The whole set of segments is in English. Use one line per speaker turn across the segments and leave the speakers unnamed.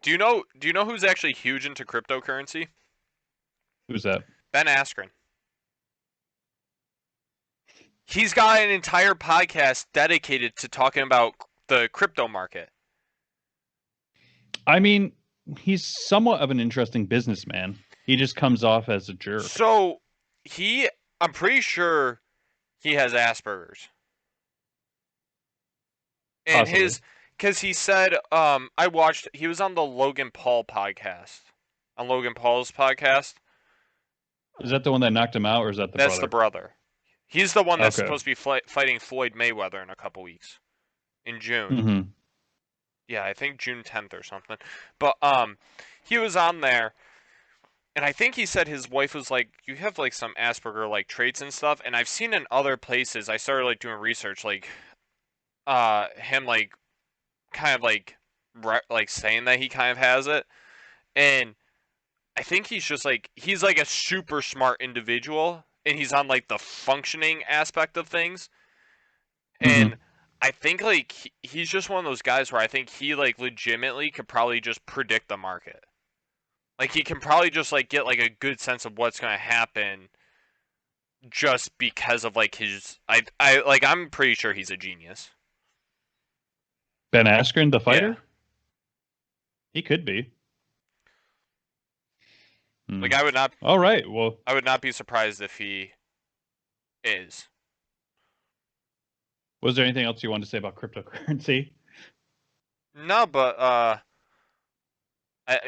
Do you know who's actually huge into cryptocurrency?
Who's that?
Ben Askren. He's got an entire podcast dedicated to talking about the crypto market.
I mean, he's somewhat of an interesting businessman. He just comes off as a jerk.
So he, I'm pretty sure he has Asperger's, and
Possibly.
his, because he said, he was on the Logan Paul podcast, on Logan Paul's podcast.
Is that the one that knocked him out, or is that the
That's the
brother?
brother. He's the one that's
Okay.
supposed to be fighting Floyd Mayweather in a couple weeks in June.
Mm-hmm.
Yeah, I think June 10th or something. But he was on there, and I think he said his wife was like, "You have like some Asperger like traits and stuff." And I've seen in other places. I started like doing research, like him like kind of like saying that he kind of has it, and I think he's like a super smart individual, and he's on like the functioning aspect of things. And
Mm-hmm.
I think like he's just one of those guys where I think he like legitimately could probably just predict the market. Like he can probably just like get like a good sense of what's going to happen just because of like his I'm pretty sure he's a genius.
Ben Askren, the
Yeah.
fighter? He could be.
Like
Hmm. All right. Well,
I would not be surprised if he is.
was there anything else you wanted to say about cryptocurrency?
No, but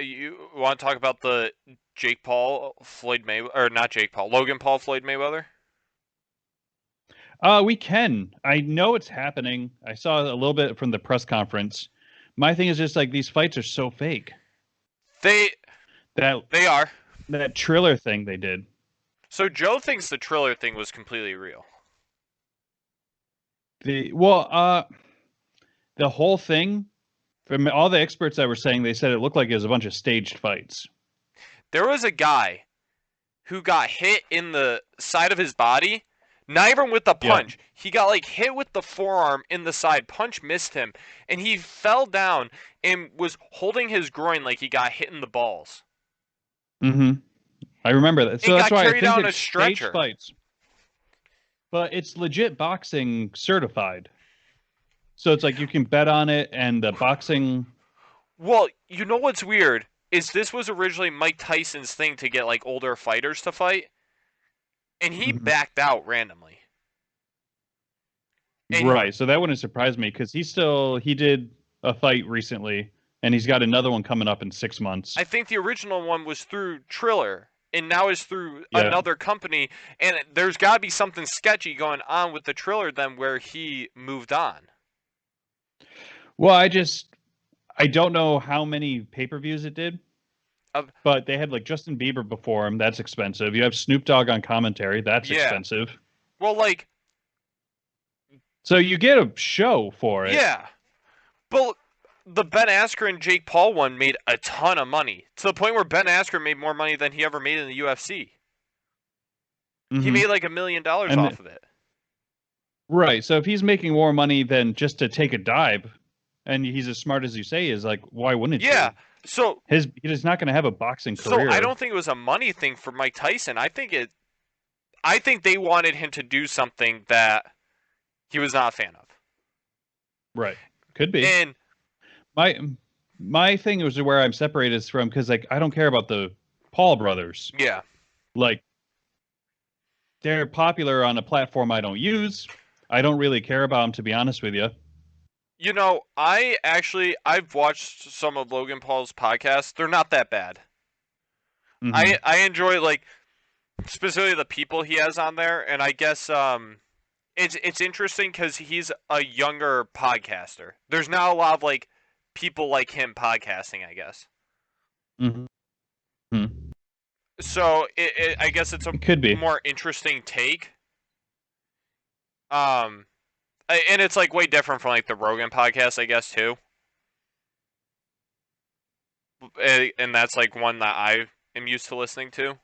you want to talk about the Jake Paul Floyd Mayweather, or not Jake Paul, Logan Paul Floyd Mayweather?
We can. I know it's happening. I saw a little bit from the press conference. My thing is just like these fights are so fake.
They
That
they are.
that Triller thing they did.
So Joe thinks the Triller thing was completely real.
The whole thing from all the experts that were saying, they said it looked like it was a bunch of staged fights.
There was a guy who got hit in the side of his body, not even with the
Yeah.
punch. He got like hit with the forearm in the side. Punch missed him, and he fell down and was holding his groin like he got hit in the balls.
Mm-hmm. I remember that. So
And
that's
got
why I
carried
think
out on a
it's staged
stretcher.
fights. But it's legit boxing certified. So it's like you can bet on it, and the boxing.
Well, you know what's weird is this was originally Mike Tyson's thing to get like older fighters to fight, and he
Mhm.
backed out randomly. And
Right. So that wouldn't surprise me because he did a fight recently, and he's got another one coming up in 6 months.
I think the original one was through Triller, and now is through
Yeah.
another company. And there's got to be something sketchy going on with the Triller then, where he moved on.
Well, I don't know how many pay-per-views it did,
Uh,
but they had like Justin Bieber before him. That's expensive. You have Snoop Dogg on commentary. That's
yeah.
expensive.
Well, like,
So you get a show for it.
yeah. But the Ben Askren Jake Paul one made a ton of money to the point where Ben Askren made more money than he ever made in the UFC. He
Hmm.
made like $1 million
And
off of it.
right. So if he's making more money than just to take a dive, and he's as smart as you say, is like, why wouldn't
Yeah.
you?
So
He's not going to have a boxing
so I
career.
don't think it was a money thing for Mike Tyson. I think they wanted him to do something that he was not a fan of.
Right. Could be.
And
My my thing was where I'm separated is from because like I don't care about the Paul brothers.
yeah,
Like they're popular on a platform I don't use. I don't really care about them to be honest with you.
I've watched some of Logan Paul's podcasts. They're not that bad.
Hmm.
I enjoy like specifically the people he has on there, and I guess it's interesting because he's a younger podcaster. There's not a lot of like people like him podcasting, I guess.
Hmm.
So I guess it's a
It could be.
more interesting take. Um, and it's like way different from like the Rogan podcast, I guess too. And that's like one that I am used to listening to.